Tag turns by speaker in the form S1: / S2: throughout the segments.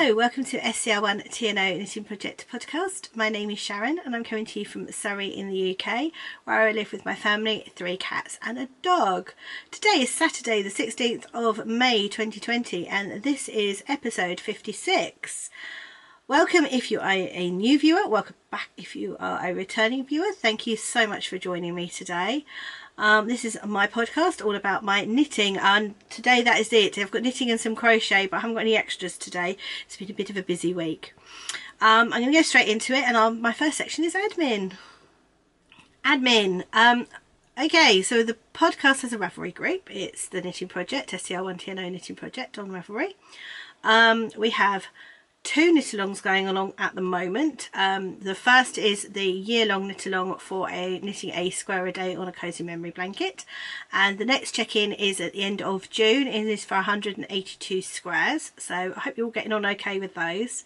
S1: Hello, welcome to scr1tno Knitting Project podcast. My name is Sharon and I'm coming to you from Surrey in the UK, where I live with my family, 3 cats and a dog. Today is Saturday the 16th of May 2020 and this is episode 56. Welcome if you are a new viewer, welcome back if you are a returning viewer. Thank you so much for joining me today. This is my podcast all about my knitting, and today that is it. I've got knitting and some crochet, but I haven't got any extras today. It's been a bit of a busy week. I'm going to go straight into it, and my first section is admin. Okay, so the podcast has a Ravelry group. It's the Knitting Project, scr1tno Knitting Project on Ravelry. We have 2 knit-alongs going along at the moment. The first is the year-long knit-along for knitting a square a day on a cozy memory blanket, and the next check-in is at the end of June. It is for 182 squares, so I hope you're all getting on okay with those.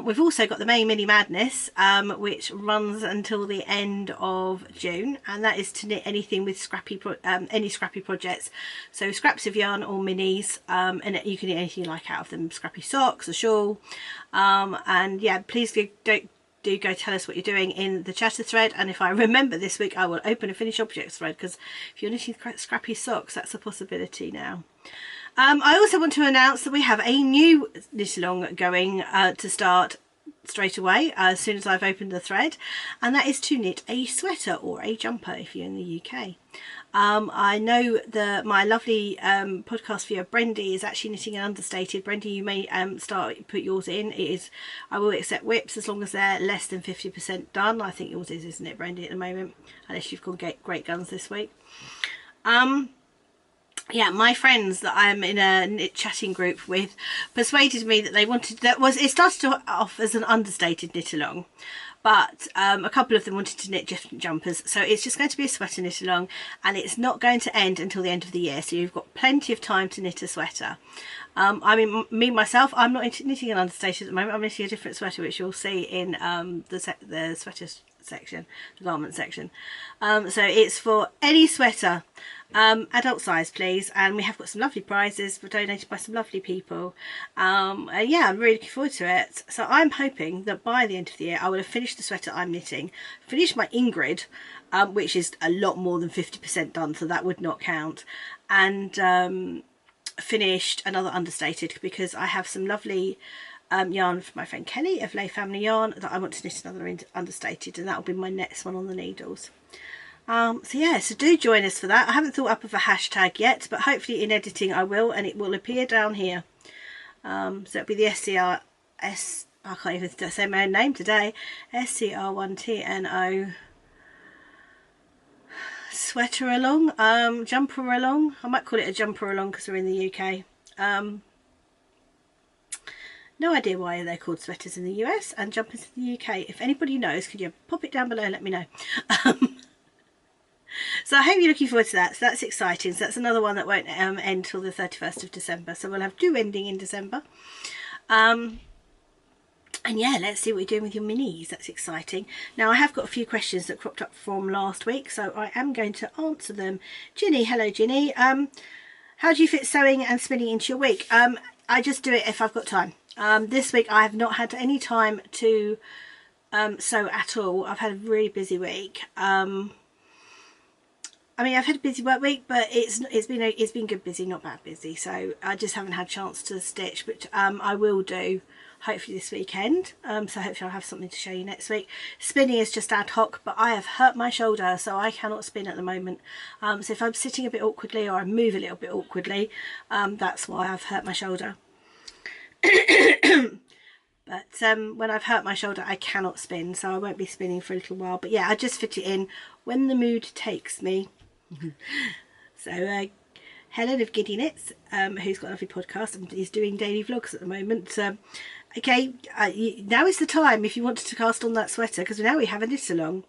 S1: We've also got the May Mini Madness, which runs until the end of June, and that is to knit anything with any Scrappy projects, so scraps of yarn or minis, and you can knit anything you like out of them, Scrappy socks, a shawl, and yeah, please do go tell us what you're doing in the chatter thread, and if I remember this week I will open a finished objects thread, because if you're knitting Scrappy socks, that's a possibility now. I also want to announce that we have a new knit-along going to start straight away as soon as I've opened the thread, and that is to knit a sweater or a jumper if you're in the UK. I know that my lovely podcast viewer Brendy is actually knitting an understated. Brendy, you may put yours in. I will accept whips as long as they're less than 50% done. I think yours is, isn't it, Brendy, at the moment, unless you've got great guns this week. Yeah, my friends that I'm in a knit chatting group with persuaded me that they wanted, it started off as an understated knit along, but a couple of them wanted to knit different jumpers, so it's just going to be a sweater knit along, and it's not going to end until the end of the year, so you've got plenty of time to knit a sweater. I mean, myself, I'm not knitting an understated at the moment. I'm knitting a different sweater, which you'll see in the sweater section, the garment section. So it's for any sweater, adult size please, and we have got some lovely prizes donated by some lovely people. And yeah, I'm really looking forward to it. So I'm hoping that by the end of the year I will have finished the sweater I'm knitting, finished my Ingrid, which is a lot more than 50% done, so that would not count, and finished another understated, because I have some lovely yarn from my friend Kelly of Lay Family Yarn that I want to knit another understated, and that will be my next one on the needles. So yeah, so do join us for that. I haven't thought up of a hashtag yet, but hopefully in editing I will, and it will appear down here. So it'll be the I can't even say my own name today, scr1tno sweater along, jumper along. I might call it a jumper along because we're in the UK. No idea why they're called sweaters in the US and jumpers in the UK. If anybody knows, could you pop it down below and let me know. So I hope you're looking forward to that. So that's exciting. So that's another one that won't end till the 31st of December. So we'll have 2 ending in December. And yeah, let's see what you're doing with your minis. That's exciting. Now I have got a few questions that cropped up from last week, so I am going to answer them. Ginny, hello Ginny. How do you fit sewing and spinning into your week? I just do it if I've got time. This week I have not had any time to sew at all. I've had a really busy week. I mean, I've had a busy work week, but it's been good busy, not bad busy. So I just haven't had a chance to stitch, but I will do hopefully this weekend. So hopefully I'll have something to show you next week. Spinning is just ad hoc, but I have hurt my shoulder, so I cannot spin at the moment. So if I'm sitting a bit awkwardly or I move a little bit awkwardly, that's why I've hurt my shoulder. But when I've hurt my shoulder I cannot spin, so I won't be spinning for a little while. But yeah, I just fit it in when the mood takes me. So Helen of Giddy Knits, who's got a lovely podcast and is doing daily vlogs at the moment. Okay, now is the time if you wanted to cast on that sweater, because now we have a knit along.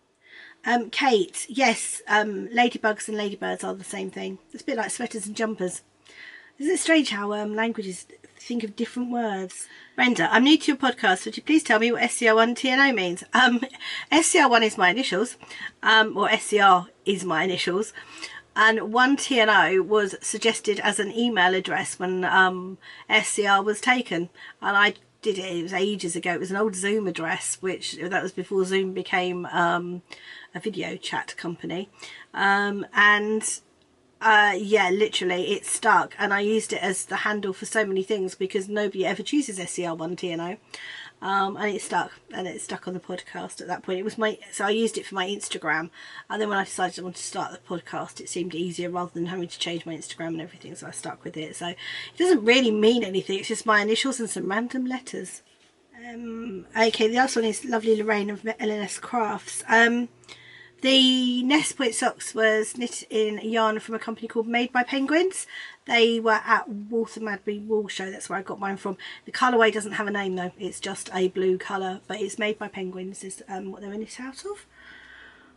S1: Kate, yes, ladybugs and ladybirds are the same thing. It's a bit like sweaters and jumpers. Isn't it strange how languages think of different words? Brenda, I'm new to your podcast. Would you please tell me what scr1tno means? Scr1 is my initials, or scr is my initials, and 1tno was suggested as an email address when SCR was taken, and I did it. It was ages ago. It was an old Zoom address, which that was before Zoom became a video chat company. Yeah, literally it stuck, and I used it as the handle for so many things because nobody ever chooses scr1tno. And it stuck on the podcast at that point. It was so I used it for my Instagram, and then when I decided I wanted to start the podcast, it seemed easier rather than having to change my Instagram and everything, so I stuck with it. So it doesn't really mean anything, it's just my initials and some random letters. Okay, the last one is Lovely Lorraine of LNS Crafts. The Nest Point socks was knit in yarn from a company called Made by Penguins. They were at Walther Madbury Wool Show, that's where I got mine from. The colourway doesn't have a name though, it's just a blue colour, but it's Made by Penguins is what they were knit out of.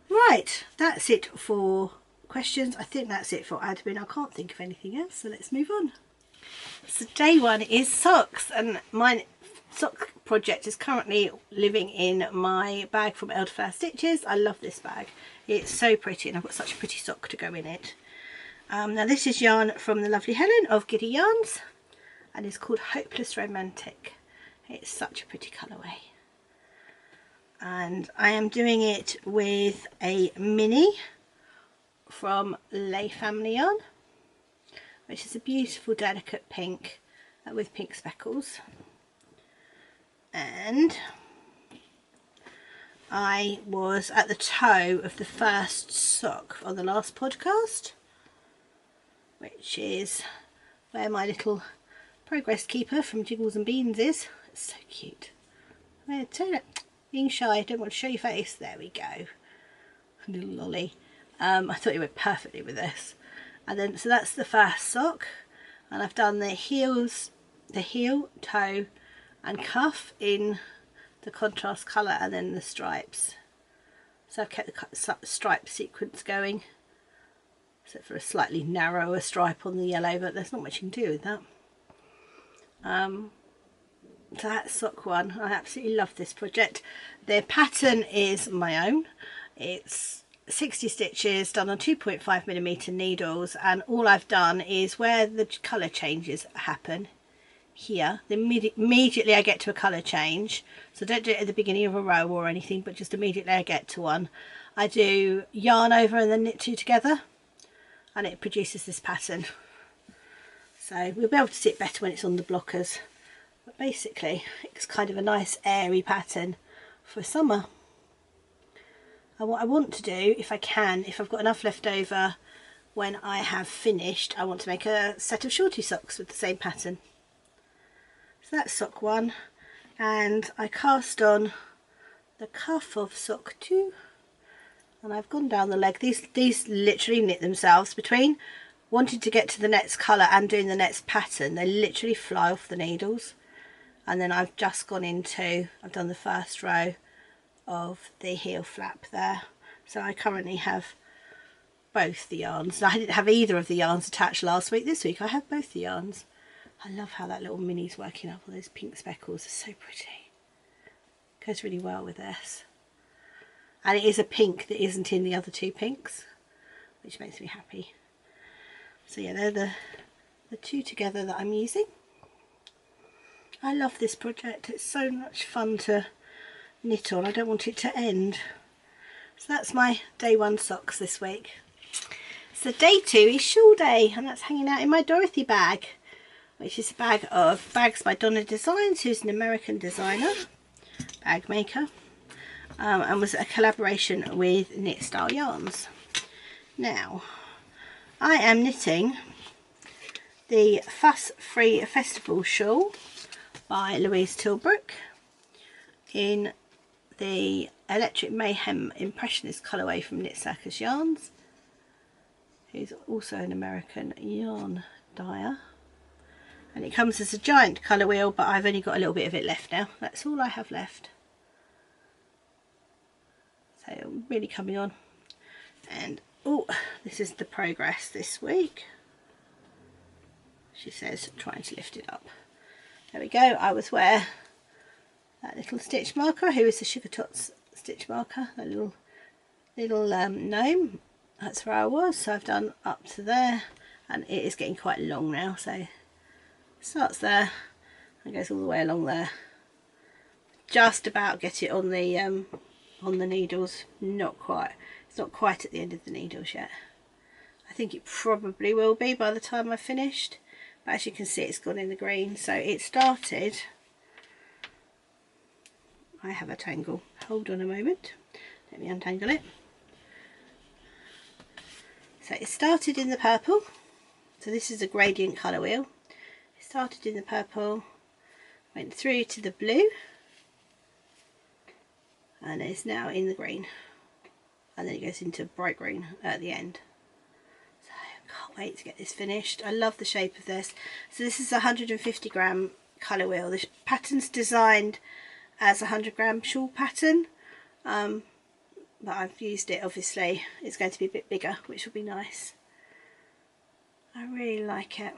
S1: Right, that's it for questions. I think that's it for admin. I can't think of anything else, so let's move on. So day one is socks, and mine sock project is currently living in my bag from Elderflower Stitches. I love this bag, it's so pretty, and I've got such a pretty sock to go in it. Now this is yarn from the lovely Helen of Giddy Yarns, and it's called Hopeless Romantic. It's such a pretty colourway, and I am doing it with a mini from Lay Family Yarn, which is a beautiful delicate pink with pink speckles. And I was at the toe of the first sock on the last podcast, which is where my little progress keeper from Jiggles and Beans is. It's so cute. Being shy, I don't want to show your face. There we go. Little lolly. I thought it went perfectly with this. And then, so that's the first sock, and I've done the heels, the heel, toe and cuff in the contrast colour, and then the stripes. So I've kept the stripe sequence going, except for a slightly narrower stripe on the yellow, but there's not much you can do with that. So that's sock one. I absolutely love this project. The pattern is my own. It's 60 stitches done on 2.5mm needles, and all I've done is where the colour changes happen here, immediately I get to a colour change, so don't do it at the beginning of a row or anything, but just immediately I get to one, I do yarn over and then knit two together, and it produces this pattern. So we'll be able to see it better when it's on the blockers, but basically it's kind of a nice airy pattern for summer. And what I want to do, if I can, if I've got enough left over when I have finished, I want to make a set of shorty socks with the same pattern. So that's sock one, and I cast on the cuff of sock two, and I've gone down the leg. These literally knit themselves between wanting to get to the next colour and doing the next pattern. They literally fly off the needles, and then I've just gone into, I've done the first row of the heel flap there. So I currently have both the yarns. I didn't have either of the yarns attached last week. This week I have both the yarns. I love how that little mini's working up all those pink speckles. It's so pretty. Goes really well with this. And it is a pink that isn't in the other two pinks, which makes me happy. So yeah, they're the two together that I'm using. I love this project. It's so much fun to knit on. I don't want it to end. So that's my day one socks this week. So day two is Shawl Day, and that's hanging out in my Dorothy bag, which is a bag of bags by Donna Designs, who's an American designer, bag maker, and was a collaboration with Knit Style Yarns. Now, I am knitting the Fuss Free Festival Shawl by Louise Tilbrook in the Electric Mayhem Impressionist colourway from Knit Circus Yarns, who's also an American yarn dyer. And it comes as a giant colour wheel, but I've only got a little bit of it left now. That's all I have left. So really coming on. And oh, this is the progress this week. She says trying to lift it up. There we go. I was where that little stitch marker, who is the Sugar Tots stitch marker, that little gnome. That's where I was. So I've done up to there, and it is getting quite long now. So starts there and goes all the way along there, just about get it on the needles. Not quite. It's not quite at the end of the needles yet. I think it probably will be by the time I've finished. But as you can see, it's gone in the green. So it started... I have a tangle. Hold on a moment. Let me untangle it. So it started in the purple. So this is a gradient colour wheel. It started in the purple, went through to the blue, and is now in the green. And then it goes into bright green at the end. So I can't wait to get this finished. I love the shape of this. So this is a 150 gram colour wheel. The pattern's designed as a 100 gram shawl pattern, but I've used it, obviously it's going to be a bit bigger, which will be nice. I really like it.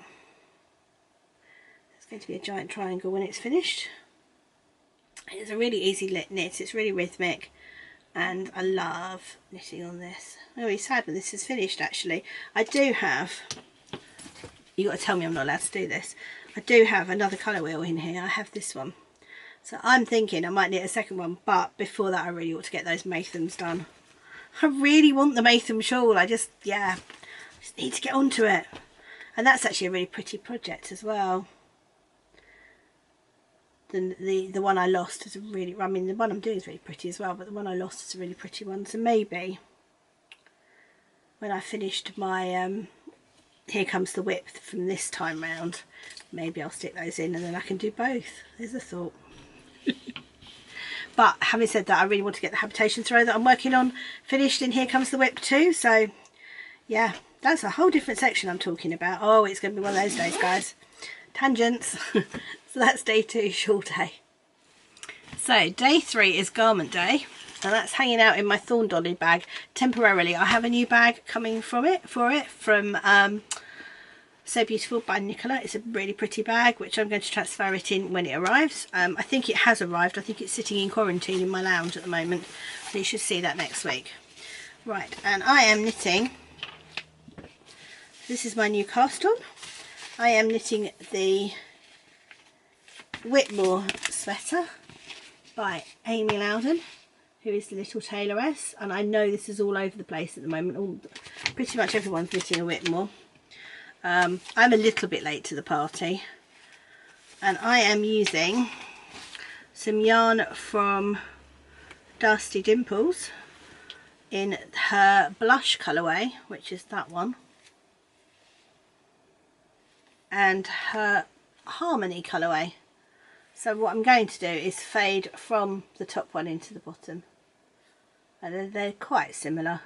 S1: It's going to be a giant triangle when it's finished. It's a really easy knit, it's really rhythmic, and I love knitting on this. I'm really sad when this is finished actually. I do have, you got to tell me I'm not allowed to do this, I do have another colour wheel in here. I have this one. So I'm thinking I might knit a second one, but before that I really ought to get those Mathams done. I really want the Matham shawl. I just need to get onto it. And that's actually a really pretty project as well. The one I lost is a really, I mean the one I'm doing is really pretty as well, but the one I lost is a really pretty one. So maybe when I finished my Here Comes the Whip from this time round, maybe I'll stick those in and then I can do both. There's a thought. But having said that, I really want to get the habitation throw that I'm working on finished in Here Comes the Whip too. So yeah, that's a whole different section I'm talking about. Oh, it's going to be one of those days, guys. Tangents. So that's day 2, shawl day. So day 3 is garment day, and that's hanging out in my Thorn Dolly bag temporarily. I have a new bag coming from So Beautiful by Nicola. It's a really pretty bag, which I'm going to transfer it in when it arrives. I think it has arrived. I think it's sitting in quarantine in my lounge at the moment, so you should see that next week. Right, and I am knitting, this is my new cast on. I am knitting the Whitmore sweater by Amy Loudon, who is the Little Tailoress, and I know this is all over the place at the moment. Pretty much everyone's knitting a Whitmore. I'm a little bit late to the party, and I am using some yarn from Dusty Dimples in her blush colourway, which is that one, and her Harmony colourway. So what I'm going to do is fade from the top one into the bottom, and they're quite similar.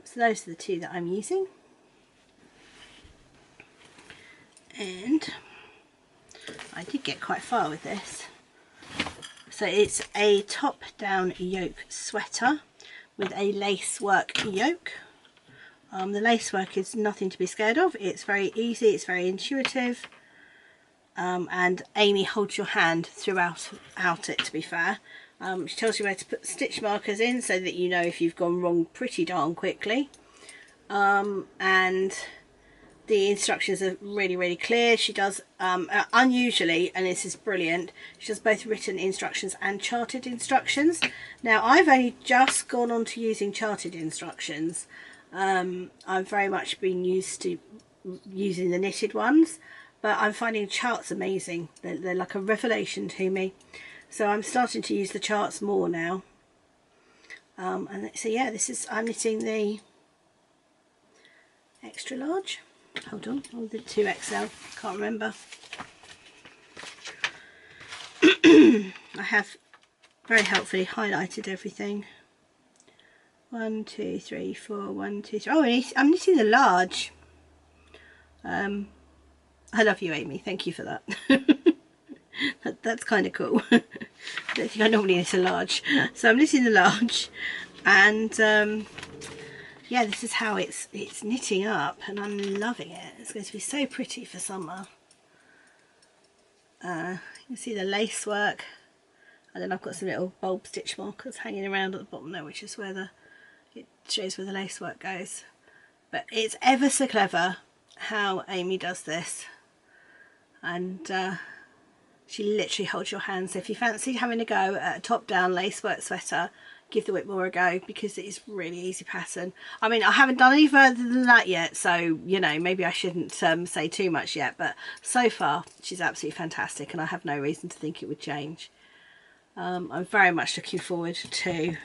S1: So those are the two that I'm using. And I did get quite far with this. So it's a top down yoke sweater with a lace work yoke. The lace work is nothing to be scared of. It's very easy, it's very intuitive, and Amy holds your hand throughout it, to be fair. She tells you where to put stitch markers in so that you know if you've gone wrong pretty darn quickly, and the instructions are really clear. She does unusually, and this is brilliant, she does both written instructions and charted instructions. Now I've only just gone on to using charted instructions. I've very much been used to using the knitted ones, but I'm finding charts amazing. They're like a revelation to me, so I'm starting to use the charts more now. And so yeah, I'm knitting the extra large. Hold on, or the 2XL, can't remember. I have very helpfully highlighted everything. 1, 2, 3, 4, 1, 2, 3. Oh, I'm knitting the large. I love you, Amy, thank you for that. That's kind of cool. I don't think I normally knit a large, so I'm knitting the large, and yeah, this is how it's knitting up, and I'm loving it. It's going to be so pretty for summer. You can see the lace work, and then I've got some little bulb stitch markers hanging around at the bottom there, which is where it shows where the lace work goes. But it's ever so clever how Amy does this, and She literally holds your hand. So if you fancy having a go at a top down lace work sweater, give the Whitmore a go, because it is really easy pattern. I mean, I haven't done any further than that yet, so you know, maybe I shouldn't say too much yet, but so far she's absolutely fantastic and I have no reason to think it would change. I'm very much looking forward to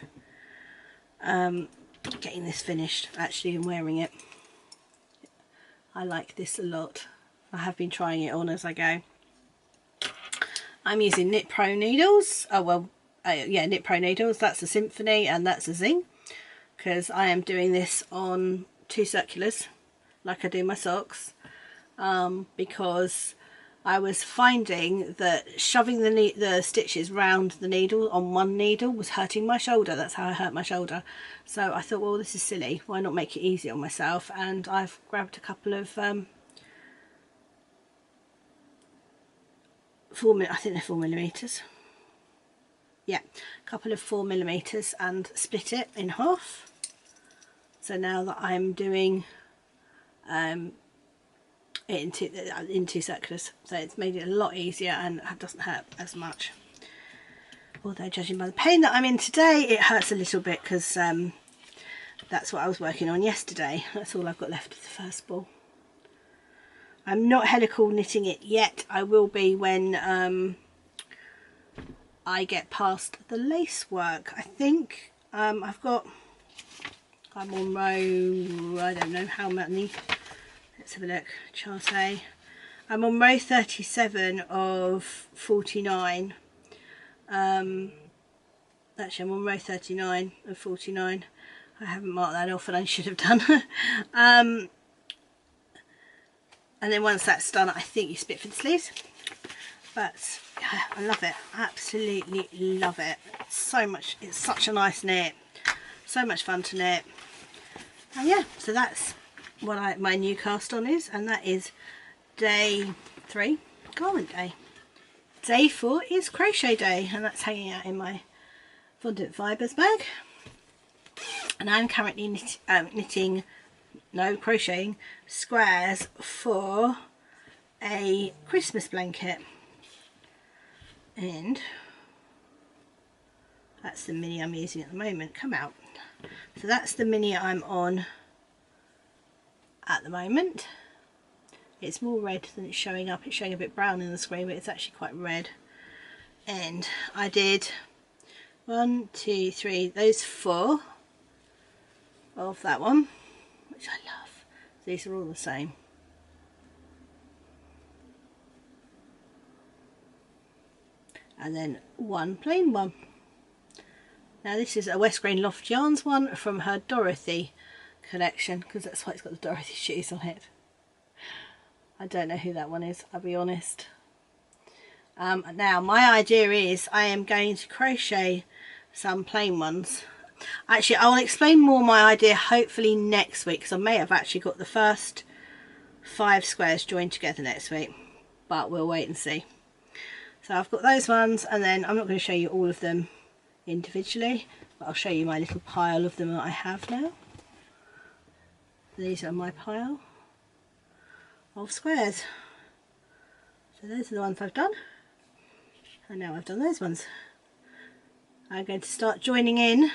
S1: getting this finished actually and wearing it. I like this a lot. I have been trying it on as I go. I'm using Knit Pro needles. Oh well, yeah, Knit Pro needles. That's a Symphony and that's a Zing, because I am doing this on 2 circulars like I do my socks, because I was finding that shoving the stitches round the needle on one needle was hurting my shoulder. That's how I hurt my shoulder. So I thought, well, this is silly. Why not make it easy on myself? And I've grabbed a couple of I think they're 4mm. Yeah, a couple of 4mm and split it in half. So now that I'm doing it in 2 circulars, so it's made it a lot easier and it doesn't hurt as much. Although judging by the pain that I'm in today, it hurts a little bit, because that's what I was working on yesterday. That's all I've got left of the first ball. I'm not helical knitting it yet. I will be when I get past the lace work. I think I'm on row, I don't know how many. Let's have a look. Chart A. I'm on row 37 of 49. Actually, I'm on row 39 of 49. I haven't marked that off and I should have done. And then once that's done, I think you split for the sleeves. But yeah, I love it. Absolutely love it. So much. It's such a nice knit. So much fun to knit. And yeah, so that's what my new cast on is, and that is day 3, garment day. Day 4 is crochet day, and that's hanging out in my fondant fibres bag. And I'm currently crocheting squares for a Christmas blanket, and that's the mini I'm using at the moment. Come out. So that's the mini I'm on at the moment. It's more red than it's showing up. It's showing a bit brown in the screen, but it's actually quite red. And I did 1, 2, 3, those 4 of that one, which I love. These are all the same. And then 1 plain one. Now this is a West Grain Loft Yarns one from her Dorothy collection, because that's why it's got the Dorothy shoes on it. I don't know who that one is, I'll be honest. Now my idea is I am going to crochet some plain ones. Actually, I'll explain more my idea hopefully next week, because I may have actually got the first 5 squares joined together next week, but we'll wait and see. So I've got those ones, and then I'm not going to show you all of them individually, but I'll show you my little pile of them that I have now. These are my pile of squares. So those are the ones I've done, and now I've done those ones. I'm going to start joining in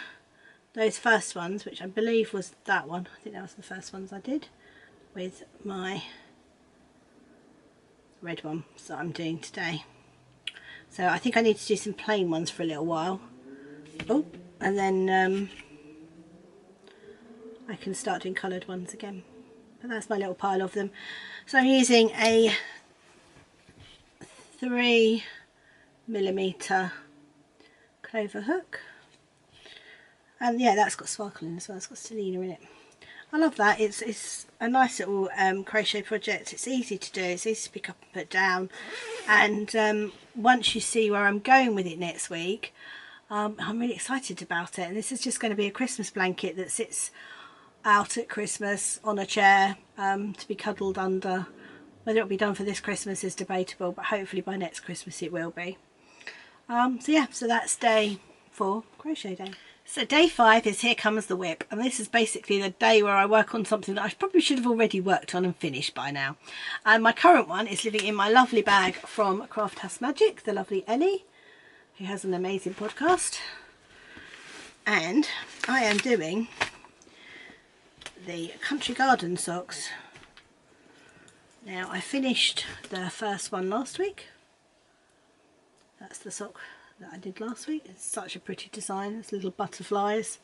S1: those first ones, which I believe was that one. I think that was the first ones I did, with my red one that I'm doing today. So I think I need to do some plain ones for a little while. Oh, and then I can start doing coloured ones again. But that's my little pile of them. So I'm using a 3mm clover hook. And yeah, that's got sparkle in as well. It's got Selena in it. I love that. It's a nice little crochet project. It's easy to do. It's easy to pick up and put down. And once you see where I'm going with it next week, I'm really excited about it. And this is just going to be a Christmas blanket that sits out at Christmas on a chair to be cuddled under. Whether it'll be done for this Christmas is debatable, but hopefully by next Christmas it will be. So yeah, so that's day 4, crochet day. So day 5 is Here Comes the Whip, and this is basically the day where I work on something that I probably should have already worked on and finished by now. And my current one is living in my lovely bag from Craft House Magic, the lovely Ellie, who has an amazing podcast. And I am doing the Country Garden socks. Now, I finished the first one last week. That's the sock that I did last week. It's such a pretty design. It's little butterflies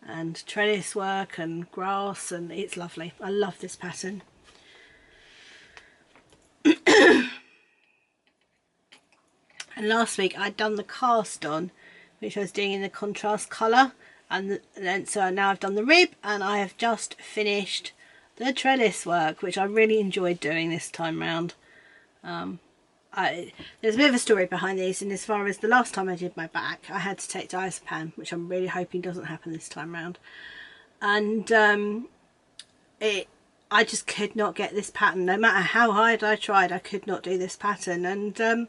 S1: and trellis work and grass, and it's lovely. I love this pattern. And last week I'd done the cast on, which I was doing in the contrast colour, and then so now I've done the rib, and I have just finished the trellis work, which I really enjoyed doing this time round. There's a bit of a story behind these, and as far as the last time I did my back, I had to take diazepam, which I'm really hoping doesn't happen this time round. And I just could not get this pattern. No matter how hard I tried, I could not do this pattern. And I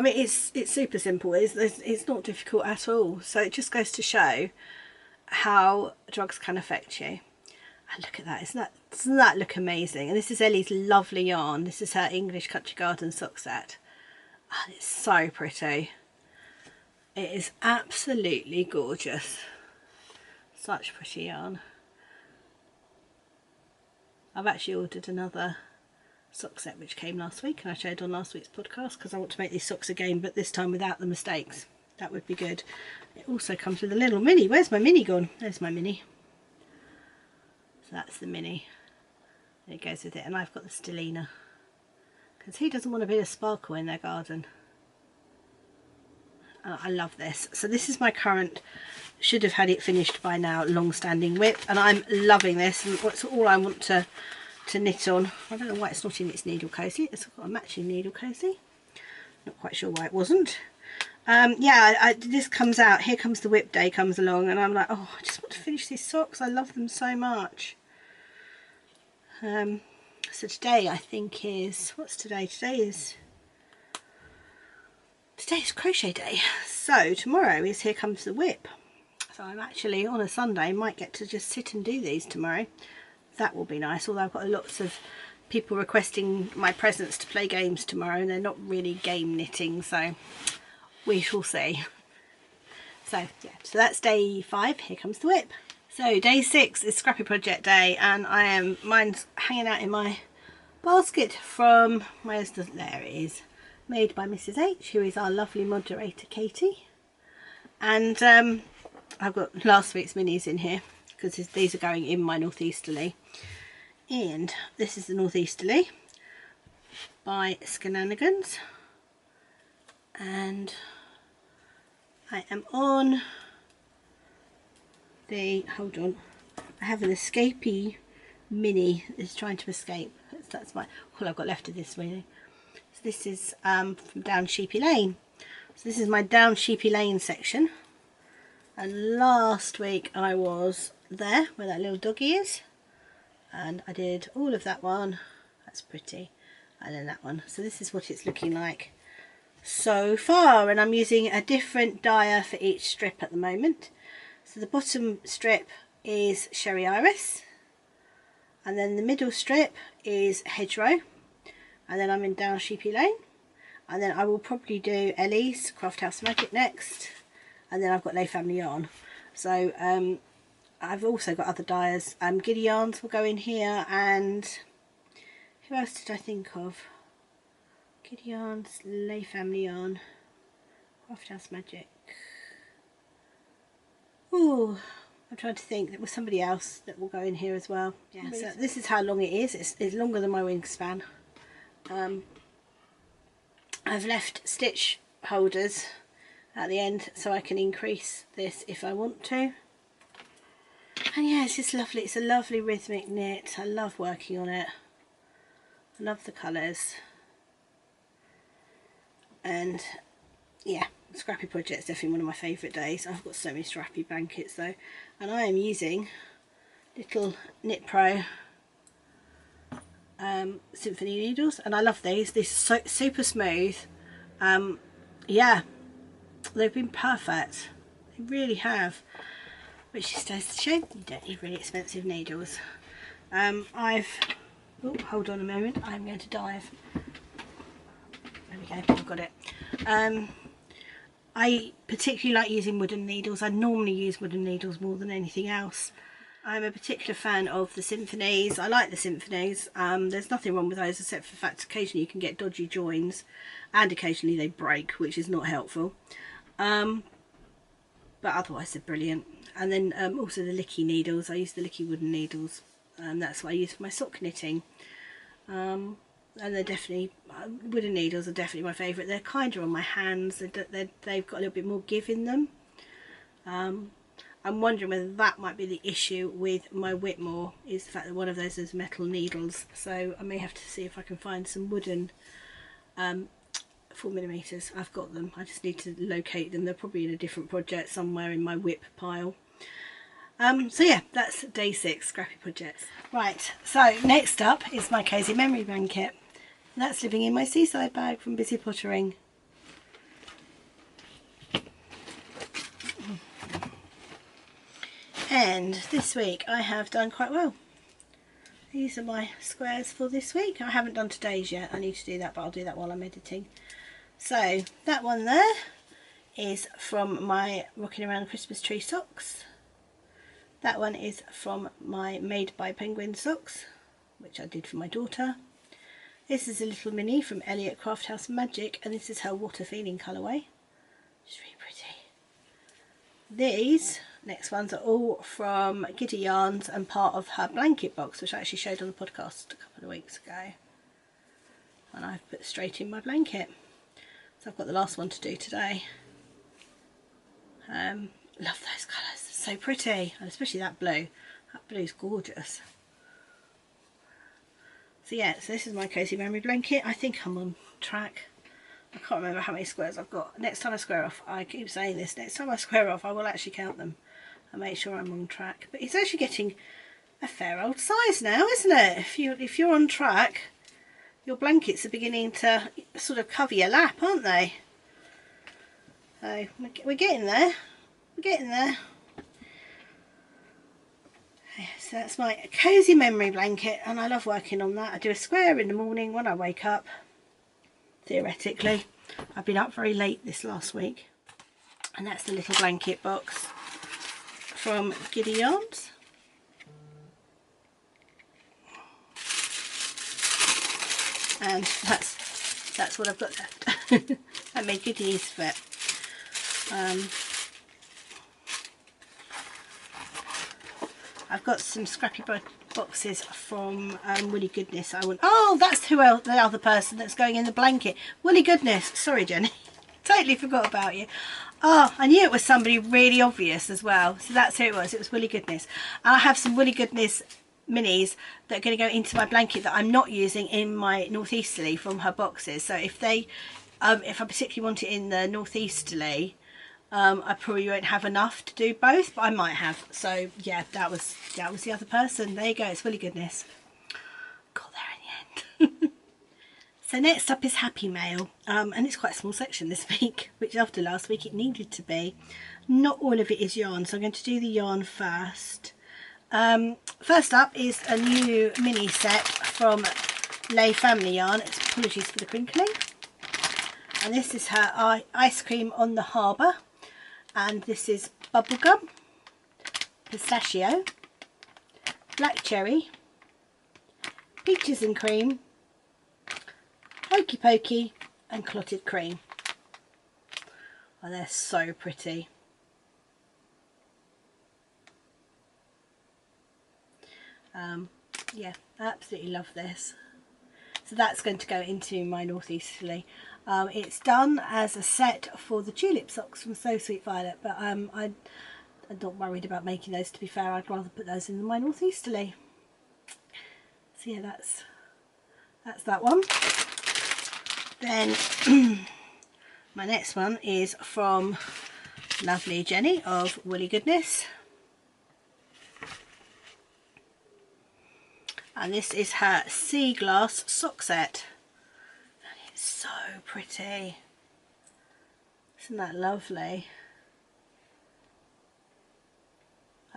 S1: mean, it's super simple. It's not difficult at all. So it just goes to show how drugs can affect you. And look at that, doesn't that look amazing? And this is Ellie's lovely yarn. This is her English Country Garden sock set. And it's so pretty. It is absolutely gorgeous. Such pretty yarn. I've actually ordered another sock set which came last week, and I showed on last week's podcast, because I want to make these socks again, but this time without the mistakes. That would be good. It also comes with a little mini. Where's my mini gone? There's my mini. So that's the mini. And it goes with it. And I've got the Stellina, because who doesn't want a bit of sparkle in their garden? I love this. So this is my current, should have had it finished by now, long-standing whip, and I'm loving this, and it's all I want to knit on. I don't know why it's not in its needle cozy. It's got a matching needle cozy. Not quite sure why it wasn't. Yeah, this comes out, Here Comes the Whip day comes along, and I'm like, oh, I just want to finish these socks. I love them so much. So today I think is, what's today? Today's crochet day. So tomorrow is Here Comes the Whip. So I'm actually on a Sunday might get to just sit and do these tomorrow. That will be nice, although I've got lots of people requesting my presents to play games tomorrow, and they're not really game knitting, so we shall see. So yeah, so that's day 5, Here Comes the Whip. So day 6 is Scrappy Project day, and mine's hanging out in my basket from, there it is, made by Mrs H, who is our lovely moderator Katie. And I've got last week's minis in here, because these are going in my northeasterly. And this is the northeasterly by Skenanigans, and I am on the, hold on, I have an escapee mini that's trying to escape. That's my, all I've got left of this really. So this is from Down Sheepy Lane. So this is my Down Sheepy Lane section, and last week I was there where that little doggy is, and I did all of that one. That's pretty. And then that one. So this is what it's looking like so far, and I'm using a different dyer for each strip at the moment. So the bottom strip is Sherry Iris, and then the middle strip is Hedgerow, and then I'm in Down Sheepy Lane, and then I will probably do Ellie's Craft House Magic next, and then I've got Lay Family Yarn. So I've also got other dyers. Giddy Yarns will go in here, and who else did I think of? Giddy Yarns, Lay Family Yarn, Craft House Magic. Ooh, I'm trying to think. There was somebody else that will go in here as well. Yeah, so this is how long it is. It's longer than my wingspan. I've left stitch holders at the end so I can increase this if I want to. And yeah, it's just lovely. It's a lovely rhythmic knit. I love working on it. I love the colours. And yeah, Scrappy Project is definitely one of my favourite days. I've got so many Scrappy blankets though, and I am using little Knit Pro Symphony needles, and I love these. These are so super smooth. Yeah, they've been perfect. They really have. Which just goes to show you don't need really expensive needles. Oh, hold on a moment, I'm going to dive. There we go, I've got it. I particularly like using wooden needles. I normally use wooden needles more than anything else. I'm a particular fan of the symphonies. I like the symphonies. There's nothing wrong with those except for the fact occasionally you can get dodgy joins and occasionally they break, which is not helpful. But otherwise they're brilliant. And then also the licky needles. I use the licky wooden needles. That's what I use for my sock knitting. And they're definitely, wooden needles are definitely my favourite. They're kinder on my hands. They've got a little bit more give in them. I'm wondering whether that might be the issue with my Whitmore, is the fact that one of those is metal needles. So I may have to see if I can find some wooden 4mm. I've got them, I just need to locate them. They're probably in a different project somewhere in my whip pile. So yeah, that's day 6, Scrappy projects. Right, so next up is my cozy memory blanket. That's living in my seaside bag from Busy Pottering. And this week I have done quite well. These are my squares for this week. I haven't done today's yet, I need to do that, but I'll do that while I'm editing. So that one there is from my Rocking Around the Christmas Tree socks. That one is from my Made by Penguin socks, which I did for my daughter. This is a little mini from Elliot Craft House Magic, and this is her Water Feeling colourway. It's really pretty. These next ones are all from Giddy Yarns and part of her blanket box, which I actually showed on the podcast a couple of weeks ago. And I've put straight in my blanket. So I've got the last one to do today. Love those colours, so pretty, and especially that blue. That blue's gorgeous. So yeah, so this is my cozy memory blanket. I think I'm on track. I can't remember how many squares I've got. Next time I square off, I keep saying this, next time I square off I will actually count them and make sure I'm on track. But it's actually getting a fair old size now, isn't it? If you're on track, your blankets are beginning to sort of cover your lap, aren't they? So we're getting there. We're getting there. So that's my cozy memory blanket, and I love working on that. I do a square in the morning when I wake up, theoretically. I've been up very late this last week. And that's the little blanket box from Giddy Yarns. And that's what I've got left. I made good use of it. I've got some Scrappy boxes from Woolly Goodness. Oh, that's who else, the other person that's going in the blanket. Woolly Goodness. Sorry, Jenny. Totally forgot about you. Oh, I knew it was somebody really obvious as well. So that's who it was. It was Woolly Goodness. And I have some Woolly Goodness minis that are going to go into my blanket that I'm not using in my northeasterly from her boxes. So if I particularly want it in the northeasterly, I probably won't have enough to do both, but I might have. So yeah, that was the other person. There you go, it's Woolly Goodness. Got there in the end. So next up is Happy Mail, and it's quite a small section this week, which after last week it needed to be. Not all of it is yarn, so I'm going to do the yarn first. First up is a new mini set from Lay Family Yarn. Apologies for the crinkling. And this is her Ice Cream on the Harbour. And this is bubblegum, pistachio, black cherry, peaches and cream, hokey pokey, and clotted cream. Oh, they're so pretty. Yeah, I absolutely love this. So that's going to go into my northeasterly. It's done as a set for the tulip socks from So Sweet Violet, but I'm not worried about making those, to be fair. I'd rather put those in my northeasterly. So yeah, that's that one. Then my next one is from lovely Jenny of Woolly Goodness. And this is her Sea Glass sock set. And it's so pretty. Isn't that lovely?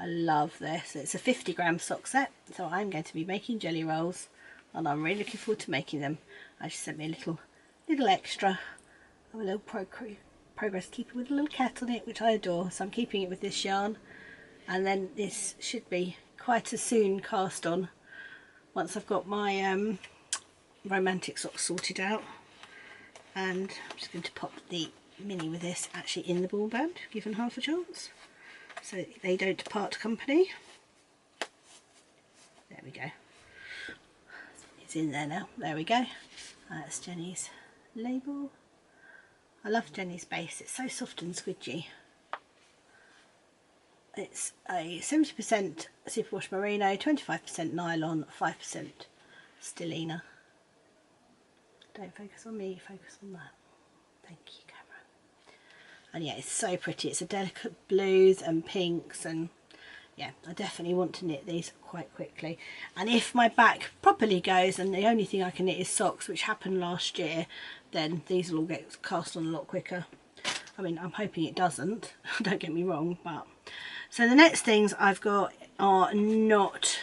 S1: I love this. It's a 50-gram sock set, so I'm going to be making jelly rolls, and I'm really looking forward to making them. I just sent me a little extra of a little progress keeper with a little cat on it, which I adore, so I'm keeping it with this yarn. And then this should be quite a soon cast on once I've got my romantic socks sorted out. And I'm just going to pop the mini with this actually in the ball band, given half a chance, so they don't part company. There we go. It's in there now. There we go. That's Jenny's label. I love Jenny's base. It's so soft and squidgy. It's a 70% superwash merino, 25% nylon, 5% stellina. Don't focus on me, focus on that. Thank you, camera. And yeah, it's so pretty. It's a delicate blues and pinks, and yeah, I definitely want to knit these quite quickly. And if my back properly goes and the only thing I can knit is socks, which happened last year, then these will all get cast on a lot quicker. I mean, I'm hoping it doesn't, don't get me wrong. But so the next things I've got are not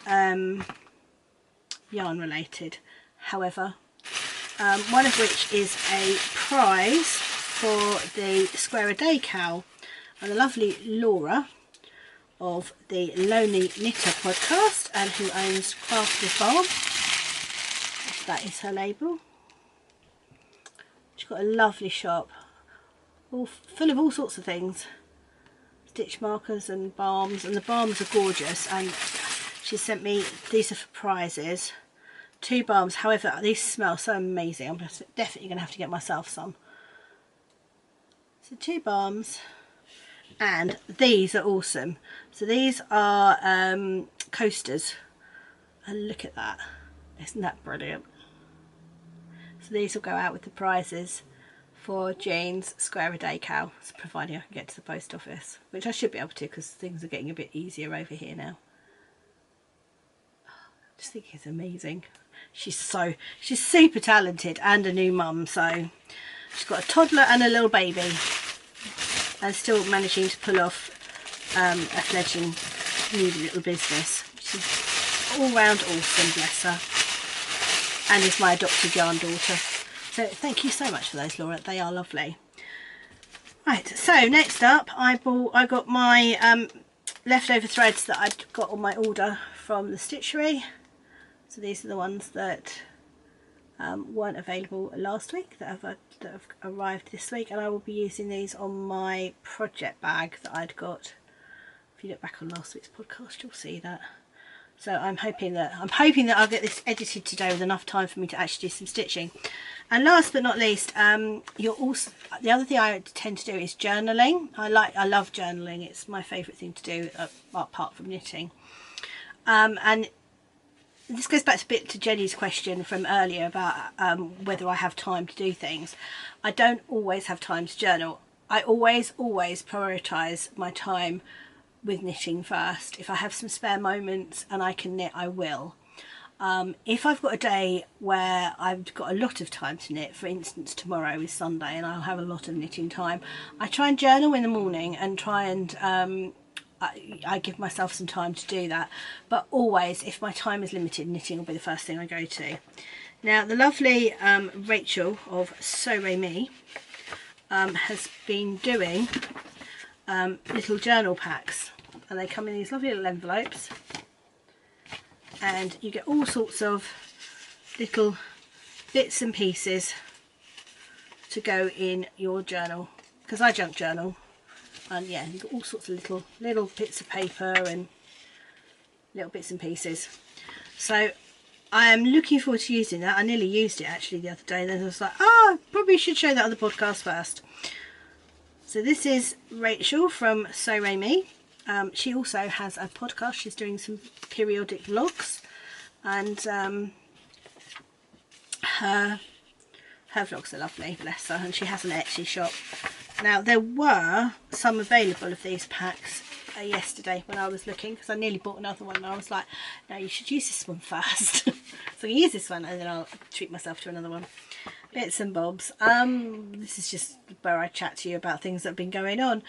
S1: yarn related. However, one of which is a prize for the Square a Day KAL, and the lovely Laura of the Lonely Knitter podcast, and who owns Crafter's Farm. That is her label. She's got a lovely shop, all full of all sorts of things, stitch markers and balms, and the balms are gorgeous. And she sent me, these are for prizes, 2 balms. However, these smell so amazing. I'm definitely going to have to get myself some. So 2 balms, and these are awesome. So these are coasters, and look at that. Isn't that brilliant? So these will go out with the prizes for Jane's Square a Day KAL, so providing I can get to the post office, which I should be able to, because things are getting a bit easier over here now. I just think it's amazing. She's super talented, and a new mum, so she's got a toddler and a little baby, and still managing to pull off a fledgling new little business. She's all round awesome, bless her, and is my adopted yarn daughter. So thank you so much for those, Laura. They are lovely. Right, so next up, I got my leftover threads that I'd got on my order from the stitchery. So these are the ones that weren't available last week, that have arrived this week, and I will be using these on my project bag that I'd got. If you look back on last week's podcast, you'll see that. So I'm hoping that I'll get this edited today with enough time for me to actually do some stitching. And last but not least, the other thing I tend to do is journaling. I love journaling. It's my favourite thing to do apart from knitting. And this goes back a bit to Jenny's question from earlier about whether I have time to do things. I don't always have time to journal. I always prioritise my time with knitting first. If I have some spare moments and I can knit, I will. If I've got a day where I've got a lot of time to knit, for instance tomorrow is Sunday and I'll have a lot of knitting time, I try and journal in the morning and try and I give myself some time to do that. But always, if my time is limited, knitting will be the first thing I go to. Now the lovely Rachel of So Ray Me has been doing little journal packs, and they come in these lovely little envelopes, and you get all sorts of little bits and pieces to go in your journal, because I junk journal. And yeah, you've got all sorts of little bits of paper and little bits and pieces. So I am looking forward to using that. I nearly used it actually the other day, and then I was like, probably should show that on the podcast first. So this is Rachel from So Ray Me. She also has a podcast. She's doing some periodic vlogs, and her vlogs are lovely, bless her, and she has an Etsy shop. Now there were some available of these packs yesterday when I was looking, because I nearly bought another one, and I was like, no, you should use this one first. So I use this one and then I'll treat myself to another one. bits and bobs. This is just where I chat to you about things that have been going on.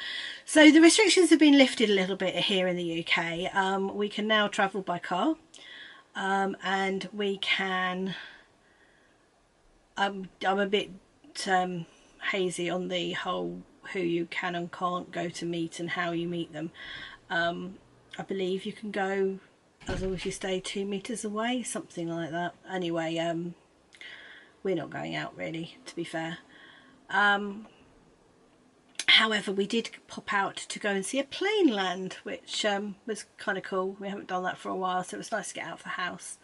S1: So the restrictions have been lifted a little bit here in the UK. We can now travel by car, and we can I'm a bit hazy on the whole who you can and can't go to meet and how you meet them. I believe you can go as long as you stay 2 meters away, something like that. Anyway, we're not going out really, to be fair. However, we did pop out to go and see a plane land, which was kind of cool. We haven't done that for a while, so it was nice to get out of the house,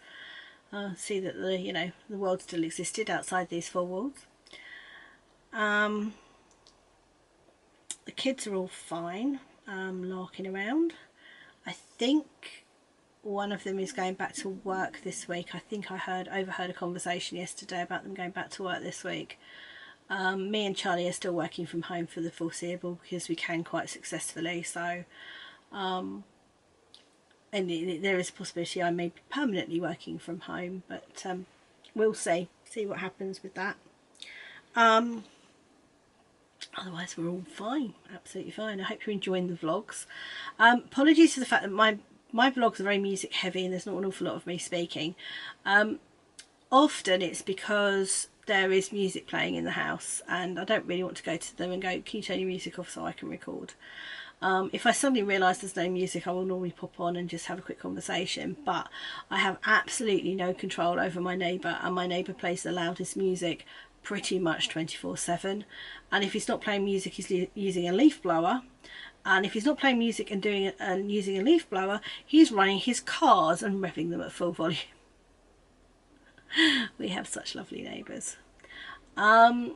S1: see that the world still existed outside these four walls. The kids are all fine, larking around. I think one of them is going back to work this week. I think I overheard a conversation yesterday about them going back to work this week. Me and Charlie are still working from home for the foreseeable because we can quite successfully. So, and there is a possibility I may be permanently working from home, but we'll see what happens with that. Otherwise, we're all fine, absolutely fine. I hope you're enjoying the vlogs. Apologies for the fact that my vlogs are very music heavy and there's not an awful lot of me speaking. Often it's because there is music playing in the house and I don't really want to go to them and go, can you turn your music off so I can record? If I suddenly realise there's no music, I will normally pop on and just have a quick conversation, but I have absolutely no control over my neighbour, and my neighbour plays the loudest music pretty much 24/7, and if he's not playing music he's using a leaf blower, and if he's not playing music and using a leaf blower, he's running his cars and revving them at full volume. We have such lovely neighbours. So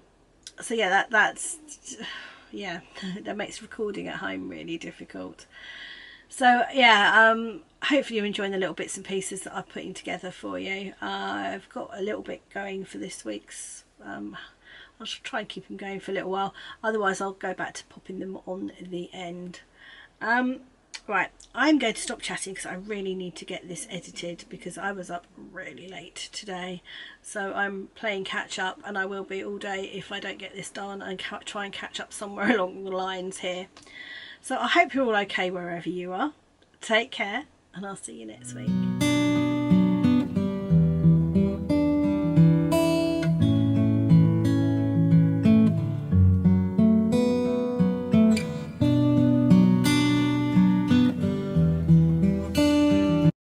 S1: yeah, that's yeah, that makes recording at home really difficult. So yeah, hopefully you're enjoying the little bits and pieces that I'm putting together for you. I've got a little bit going for this week's. I'll try and keep them going for a little while, otherwise I'll go back to popping them on the end. Right, I'm going to stop chatting because I really need to get this edited because I was up really late today, so I'm playing catch up, and I will be all day if I don't get this done and try and catch up somewhere along the lines here. So I hope you're all okay wherever you are. Take care, and I'll see you next week.